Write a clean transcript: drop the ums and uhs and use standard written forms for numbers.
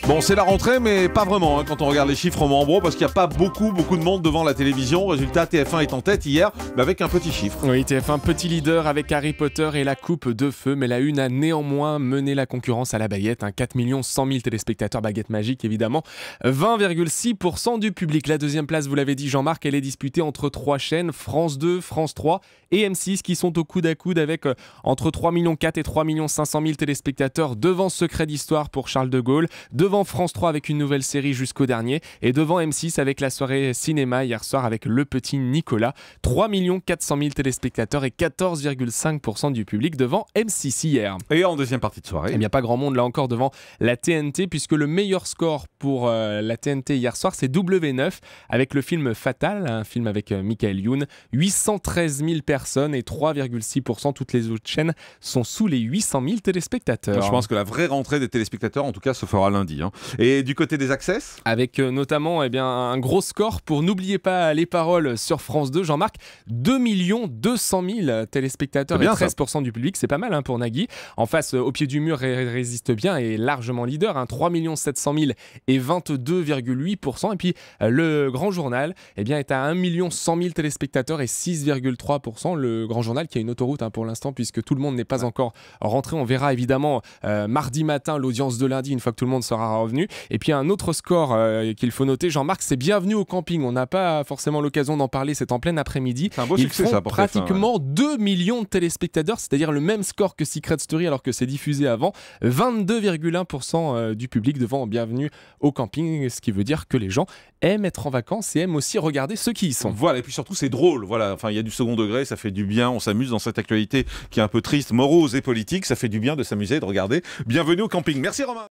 Bon, c'est la rentrée, mais pas vraiment, quand on regarde les chiffres en gros, parce qu'il n'y a pas beaucoup de monde devant la télévision. Résultat, TF1 est en tête hier, mais avec un petit chiffre. Oui, TF1 petit leader avec Harry Potter et la coupe de feu, mais la une a néanmoins mené la concurrence à la baguette. 4 100 000 téléspectateurs, baguette magique évidemment, 20,6% du public. La deuxième place, vous l'avez dit Jean-Marc, elle est disputée entre trois chaînes, France 2, France 3 et M6, qui sont au coude à coude avec entre 3,4 millions et 3 500 000 téléspectateurs, devant Secret d'Histoire pour Charles de Gaulle, devant France 3 avec une nouvelle série Jusqu'au dernier, et devant M6 avec la soirée cinéma hier soir avec Le Petit Nicolas. 3 400 000 téléspectateurs et 14,5% du public devant M6 hier. Et en deuxième partie de soirée, il n'y a pas grand monde là encore devant la TNT, puisque le meilleur score pour la TNT hier soir, c'est W9 avec le film Fatal, un film avec Michael Youn. 813 000 personnes et 3,6%. Toutes les autres chaînes sont sous les 800 000 téléspectateurs. Je pense que la vraie rentrée des téléspectateurs, en tout cas, se fera lundi. Et du côté des access, avec notamment un gros score pour N'oubliez pas les paroles sur France 2, Jean-Marc, 2 200 000 téléspectateurs et 13% du public, c'est pas mal pour Nagui. En face, Au pied du mur, résiste bien et est largement leader, 3 700 000 et 22,8%. Et puis le Grand Journal est à 1 100 000 téléspectateurs et 6,3%. Le Grand Journal qui a une autoroute pour l'instant, puisque tout le monde n'est pas encore rentré. On verra évidemment mardi matin l'audience de lundi, une fois que tout le monde sera revenu. Et puis un autre score qu'il faut noter, Jean-Marc, c'est Bienvenue au camping. On n'a pas forcément l'occasion d'en parler, c'est en plein après-midi. C'est un beau succès, ça, pour pratiquement 2 millions de téléspectateurs, c'est-à-dire le même score que Secret Story alors que c'est diffusé avant. 22,1% du public devant Bienvenue au camping, ce qui veut dire que les gens aiment être en vacances et aiment aussi regarder ceux qui y sont. Voilà, et puis surtout c'est drôle, il y a du second degré, ça fait du bien, on s'amuse dans cette actualité qui est un peu triste, morose et politique, ça fait du bien de s'amuser et de regarder Bienvenue au camping. Merci Romain.